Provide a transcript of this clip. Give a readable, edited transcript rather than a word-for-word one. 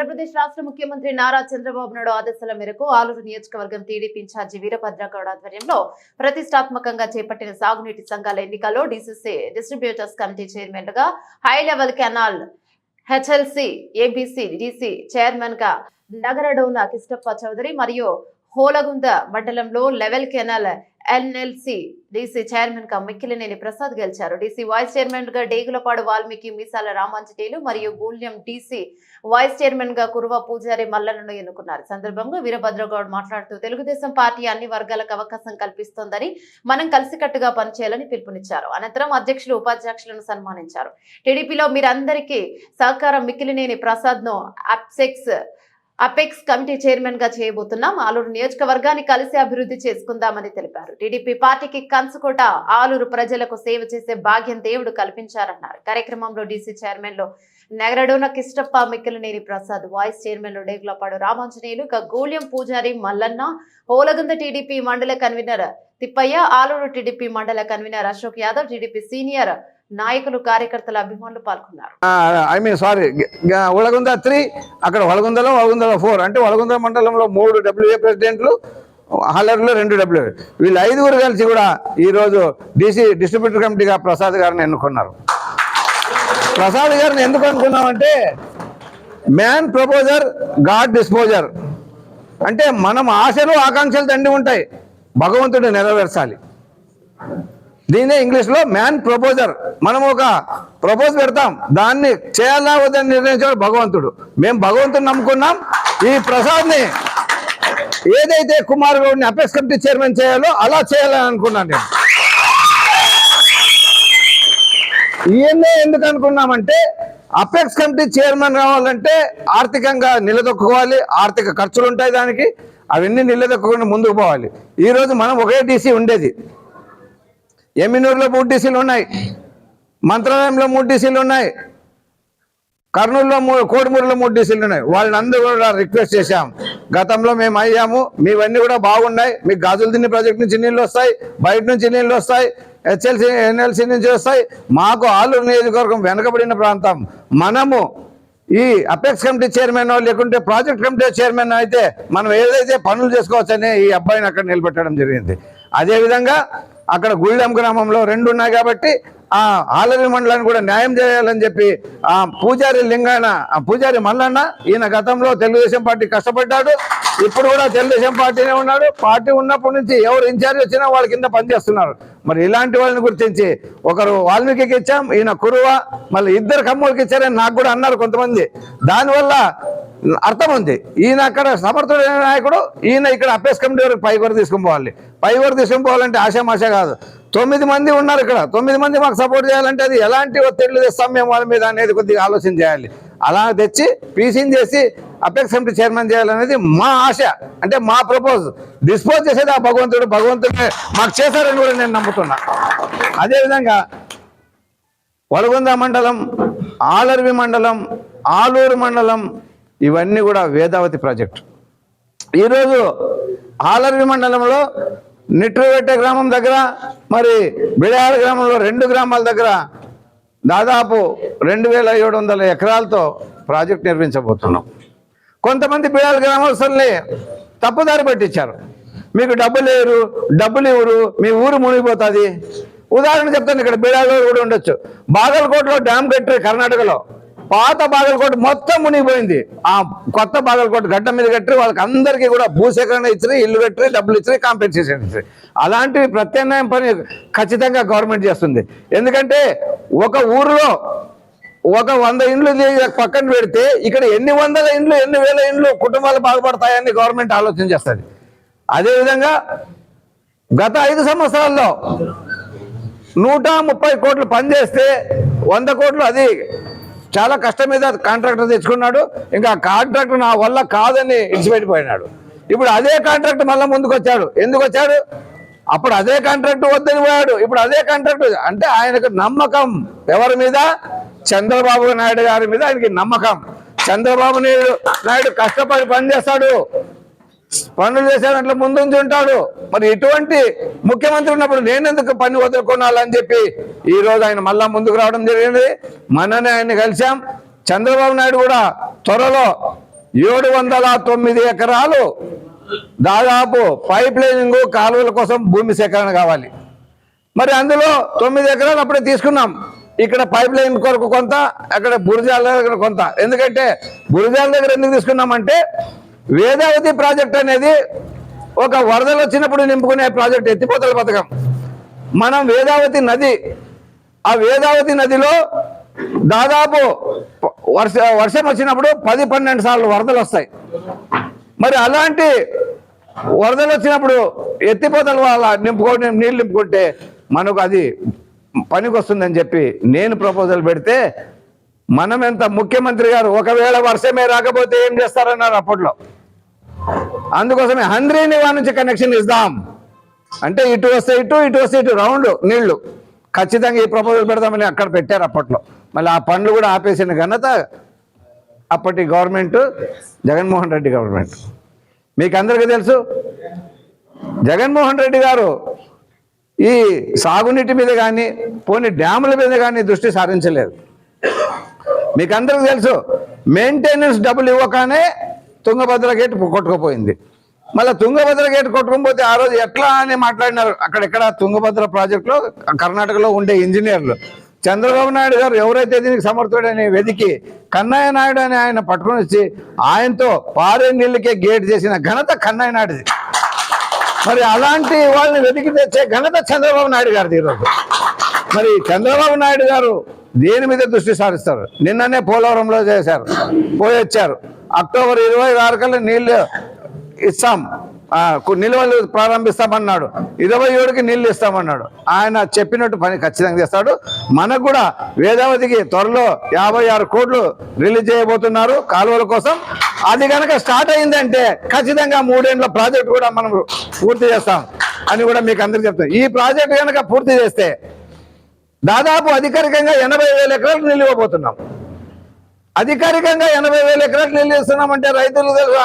ఆంధ్రప్రదేశ్ రాష్ట్ర ముఖ్యమంత్రి నారా చంద్రబాబు నాయుడు ఆదేశాల మేరకు ఆలూరు నియోజకవర్గం టీడీపీ ఇన్ఛార్జి వీరభద్రగౌడ్ ఆధ్వర్యంలో ప్రతిష్టాత్మకంగా చేపట్టిన సాగునీటి సంఘాల ఎన్నికల్లో డీసీసీ డిస్ట్రిబ్యూటర్స్ కమిటీ చైర్మన్లుగా high level canal HLC ABC DC chairman గా నగరడోన కిష్టప్ప చౌదరి మరియు హోలగుంద మండలంలో level canal NLC DC chairman గా మిక్కిలినేని ప్రసాద్ గెలిచారు. డీసీ వైస్ చైర్మన్ గా డేగులపాడు వాల్మీకి మీసాల రామాంజనేయులు మరియు గూళ్యం డీసీ వైస్ చైర్మన్ గా కురువ పూజారి మల్లలను ఎన్నుకున్నారు. సందర్భంగా వీరభద్రగౌడ్ మాట్లాడుతూ తెలుగుదేశం పార్టీ అన్ని వర్గాలకు అవకాశం కల్పిస్తోందని, మనం కలిసికట్టుగా పనిచేయాలని పిలుపునిచ్చారు. అనంతరం అధ్యక్షులు ఉపాధ్యక్షులను సన్మానించారు. టీడీపీలో మీరందరికీ సహకారం మిక్కిలినేని ప్రసాద్ ను అపెక్స్ కమిటీ చైర్మన్ గా చేయబోతున్నాం. ఆలూరు నియోజకవర్గాన్ని కలిసి అభివృద్ధి చేసుకుందామని తెలిపారు. టీడీపీ పార్టీకి కంచుకోట ఆలూరు ప్రజలకు సేవ చేసే భాగ్యం దేవుడు కల్పించారన్నారు. కార్యక్రమంలో డీసీ చైర్మన్లు నగరడోన కిష్టప్ప, మిక్కిలినేని ప్రసాద్, వైస్ చైర్మన్లు డేగులపాడు రామాంజనేయులు, గూళ్యం పూజారి మల్లన్న, హోలగుంద టీడీపీ మండల కన్వీనర్ తిప్పయ్య, ఆలూరు టీడీపీ మండల convener Ashok Yadav, TDP senior నాయకులు, కార్యకర్తల అభిమానులు పాల్గొన్నారు. వలగుంద 3 అక్కడ వలగుందలో 4 అంటే వలగుంద మండలంలో 3 డబ్ల్యూఏ ప్రెసిడెంట్లు, హల్లర్లో 2 డబ్ల్యూఏ. వీళ్ళు 5గురు కలిసి కూడా ఈరోజు డీసీ డిస్ట్రిబ్యూటర్ కమిటీగా ప్రసాద్ గారిని ఎన్నుకున్నారు. ప్రసాద్ గారిని ఎందుకు అనుకున్నామంటే మ్యాన్ ప్రపోజర్ గాడ్ డిస్పోజర్ అంటే మనం ఆశలు ఆకాంక్షలు తండ్రి ఉంటాయి, భగవంతుడు నెరవేర్చాలి. దీనే ఇంగ్లీష్లో మ్యాన్ ప్రపోజర్. మనం ఒక ప్రపోజ్ పెడతాం, దాన్ని చేయాలా వద్దని నిర్ణయించాడు భగవంతుడు. మేము భగవంతుని నమ్ముకున్నాం. ఈ ప్రసాద్ని ఏదైతే కుమార్ గౌడ్ని అపెక్స్ కమిటీ చైర్మన్ చేయాలో అలా చేయాలని అనుకున్నాను నేను. ఈయన్నే ఎందుకు అనుకున్నామంటే అపెక్స్ కమిటీ చైర్మన్ రావాలంటే ఆర్థికంగా నిలదొక్కుకోవాలి, ఆర్థిక ఖర్చులు ఉంటాయి దానికి, అవన్నీ నిలదొక్కకుండా ముందుకు పోవాలి. ఈరోజు మనం ఒకే డీసీ ఉండేది. ఎమ్మినూరులో 3 డీసీలు ఉన్నాయి, మంత్రాలయంలో 3 డీసీలు ఉన్నాయి, కర్నూలులో కోడుమూరులో 3 డీసీలు ఉన్నాయి. వాళ్ళని అందరూ కూడా రిక్వెస్ట్ చేశాం, గతంలో మేము అయ్యాము, మీవన్నీ కూడా బాగున్నాయి, మీకు గాజులు తిన్ని ప్రాజెక్ట్ నుంచి నీళ్ళు వస్తాయి, బయట నుంచి నీళ్ళు వస్తాయి, హెచ్ఎల్సీ ఎన్ఎల్సీ నుంచి వస్తాయి. మాకు ఆలూరు నియోజకవర్గం వెనకబడిన ప్రాంతం, మనము ఈ అపెక్స్ కమిటీ చైర్మన్ లేకుంటే ప్రాజెక్ట్ కమిటీ చైర్మన్ అయితే మనం ఏదైతే పనులు చేసుకోవచ్చని ఈ అబ్బాయిని అక్కడ నిలబెట్టడం జరిగింది. అదేవిధంగా అక్కడ గుళ్ళెం గ్రామంలో 2 ఉన్నాయి కాబట్టి ఆ ఆలూరు మండలాన్ని కూడా న్యాయం చేయాలని చెప్పి ఆ పూజారి మల్లన్న, ఈయన గతంలో తెలుగుదేశం పార్టీ కష్టపడ్డాడు, ఇప్పుడు కూడా తెలుగుదేశం పార్టీనే ఉన్నాడు. పార్టీ ఉన్నప్పటి నుంచి ఎవరు ఇన్ఛార్జ్ వచ్చినా వాళ్ళ కింద పనిచేస్తున్నారు. మరి ఇలాంటి వాళ్ళని గుర్తించి ఒకరు వాల్మీకి ఇచ్చాం, ఈయన కురువ, మళ్ళీ 2 కమ్మోళ్ళకి ఇచ్చారని నాకు కూడా అన్నారు కొంతమంది. దానివల్ల అర్థం ఉంది, ఈయన అక్కడ సమర్థుడైన నాయకుడు, ఈయన ఇక్కడ అపెక్స్ కమిటీ వరకు పై వరకు తీసుకుని పోవాలి. పై వరకు తీసుకుని పోవాలంటే ఆశామాష కాదు. 9 మంది ఉన్నారు ఇక్కడ, 9 మంది మాకు సపోర్ట్ చేయాలంటే అది ఎలాంటి ఒత్తిళ్లు తెస్తాం మేము వాళ్ళ మీద అనేది కొద్దిగా ఆలోచన చేయాలి. అలా తెచ్చి పీసీని చేసి అపెక్స్ కమిటీ చైర్మన్ చేయాలనేది మా ఆశ. అంటే మా ప్రపోజ్ డిస్పోజ్ చేసేది ఆ భగవంతుడు మాకు చేశారని కూడా నేను నమ్ముతున్నా. అదేవిధంగా వలగుంద మండలం, ఆలర్వి మండలం, ఆలూరు మండలం ఇవన్నీ కూడా వేదావతి ప్రాజెక్టు. ఈరోజు ఆలర్వి మండలంలో నిట్రువెట్టే గ్రామం దగ్గర, మరి బిడాల గ్రామంలో 2 గ్రామాల దగ్గర దాదాపు 2700 ఎకరాలతో ప్రాజెక్ట్ నిర్మించబోతున్నాం. కొంతమంది బిడాల గ్రామస్తుల్ని తప్పుదారి పట్టించారు, మీకు డబ్బులు ఇవ్వరు, మీ ఊరు మునిగిపోతుంది. ఉదాహరణ చెప్తాను, ఇక్కడ బిడాలో కూడా ఉండొచ్చు. బాగల్కోటలో డ్యామ్ కట్టారు కర్ణాటకలో, పాత బాగల్కోట మొత్తం మునిగిపోయింది. ఆ కొత్త బాగల్కోట గడ్డ మీద కట్టి వాళ్ళకి అందరికీ కూడా భూసేకరణ ఇచ్చి, ఇల్లు కట్టి, డబ్బులు ఇచ్చి, కాంపెన్సేషన్ ఇచ్చి. అలాంటివి ప్రత్యామ్నాయం పని ఖచ్చితంగా గవర్నమెంట్ చేస్తుంది. ఎందుకంటే ఒక ఊరిలో ఒక 100 ఇండ్లు పక్కన పెడితే ఇక్కడ ఎన్ని వందల ఇండ్లు, ఎన్ని వేల ఇండ్లు కుటుంబాలు బాగుపడతాయని గవర్నమెంట్ ఆలోచన చేస్తుంది. అదేవిధంగా గత 5 సంవత్సరాల్లో 130 కోట్లు పనిచేస్తే 100 కోట్లు అది చాలా కష్టం మీద కాంట్రాక్టర్ తెచ్చుకున్నాడు. ఇంకా కాంట్రాక్టర్ నా వల్ల కాదని ఇడిచిపెట్టిపోయినాడు. ఇప్పుడు అదే కాంట్రాక్టర్ మళ్ళీ ముందుకు వచ్చాడు. ఎందుకు వచ్చాడు? అప్పుడు అదే కాంట్రాక్టర్ వద్దని పోయాడు, ఇప్పుడు అదే కాంట్రాక్టర్. అంటే ఆయనకు నమ్మకం ఎవరి మీద? చంద్రబాబు నాయుడు గారి మీద ఆయనకి నమ్మకం. చంద్రబాబు నాయుడు కష్టపడి పనిచేస్తాడు, పనులు చేసేదాంట్లో ముందుంచి ఉంటాడు. మరి ఇటువంటి ముఖ్యమంత్రి ఉన్నప్పుడు నేనెందుకు పని వదులుకోనాలని చెప్పి ఈరోజు ఆయన మళ్ళా ముందుకు రావడం జరిగింది. మననే ఆయన్ని కలిసాం. చంద్రబాబు నాయుడు కూడా త్వరలో 709 ఎకరాలు దాదాపు పైప్ లైనింగ్ కాలువల కోసం భూమి సేకరణ కావాలి. మరి అందులో 9 ఎకరాలు అప్పుడే తీసుకున్నాం. ఇక్కడ పైప్ లైన్ కొరకు కొంత, అక్కడ బురజాల దగ్గర కొంత. ఎందుకంటే బురజాల దగ్గర ఎందుకు తీసుకున్నామంటే వేదావతి ప్రాజెక్ట్ అనేది ఒక వరదలు వచ్చినప్పుడు నింపుకునే ప్రాజెక్ట్, ఎత్తిపోతల పథకం. మనం వేదావతి నది, ఆ వేదావతి నదిలో దాదాపు వర్షం వచ్చినప్పుడు 10-12 సార్లు వరదలు వస్తాయి. మరి అలాంటి వరదలు వచ్చినప్పుడు ఎత్తిపోతల వల్ల నీళ్ళు నింపుకుంటే మనకు అది పనికి వస్తుందని చెప్పి నేను ప్రపోజల్ పెడితే, మనం ఎంత ముఖ్యమంత్రి గారు ఒకవేళ వర్షమే రాకపోతే ఏం చేస్తారన్నారు అప్పట్లో. అందుకోసమే హంద్రీనివా నుంచి కనెక్షన్ ఇద్దాం అంటే ఇటు వస్తే ఇటు, ఇటు వస్తే ఇటు రౌండ్ నీళ్లు ఖచ్చితంగా ఈ ప్రపోజల్ పెడదామని అక్కడ పెట్టారు అప్పట్లో. మళ్ళీ ఆ పనులు కూడా ఆపేసిన ఘనత అప్పటి గవర్నమెంట్, జగన్మోహన్ రెడ్డి గవర్నమెంట్. మీకు అందరికీ తెలుసు, జగన్మోహన్ రెడ్డి గారు ఈ సాగునీటి మీద కానీ పోనీ డ్యాముల మీద కానీ దృష్టి సారించలేదు. మీకు అందరికీ తెలుసు, మెయింటెనెన్స్ డబ్బులు ఇవ్వగానే తుంగభద్ర గేట్ కొట్టుకుపోయింది. మళ్ళీ తుంగభద్ర గేట్ కొట్టుకుపోతే ఆ రోజు ఎట్లా అని మాట్లాడినారు. అక్కడెక్కడ తుంగభద్ర ప్రాజెక్టులో కర్ణాటకలో ఉండే ఇంజనీర్లు చంద్రబాబు నాయుడు గారు ఎవరైతే దీనికి సమర్థుడని వెతికి కన్నయ్య నాయుడు అని ఆయన పట్టుకొని వచ్చి ఆయనతో పారే నీళ్ళకే గేట్ చేసిన ఘనత కన్నయ్య నాయుడుది. మరి అలాంటి వాళ్ళని వెతికి తెచ్చే ఘనత చంద్రబాబు నాయుడు గారిది ఈరోజు. మరి చంద్రబాబు నాయుడు గారు దేని మీద దృష్టి సారిస్తారు? నిన్ననే పోలవరంలో చేశారు, పోయొచ్చారు. అక్టోబర్ 26 కల్లా నీళ్ళు ఇస్తాం, నిల్వలు ప్రారంభిస్తామన్నాడు. 27కి నీళ్లు ఇస్తామన్నాడు. ఆయన చెప్పినట్టు పని ఖచ్చితంగా చేస్తాడు. మనకు కూడా వేదావతికి త్వరలో 56 కోట్లు రిలీజ్ చేయబోతున్నారు కాలువల కోసం. అది కనుక స్టార్ట్ అయిందంటే ఖచ్చితంగా 3 ఏళ్ల ప్రాజెక్ట్ కూడా మనం పూర్తి చేస్తాం అని కూడా మీకు అందరికీ చెప్తాం. ఈ ప్రాజెక్ట్ కనుక పూర్తి చేస్తే దాదాపు అధికారికంగా 80,000 ఎకరాలు నీళ్ళు ఇవ్వబోతున్నాం. అధికారికంగా 80,000 ఎకరాలు నీళ్ళు ఇస్తున్నామంటే రైతులు తెలుసు.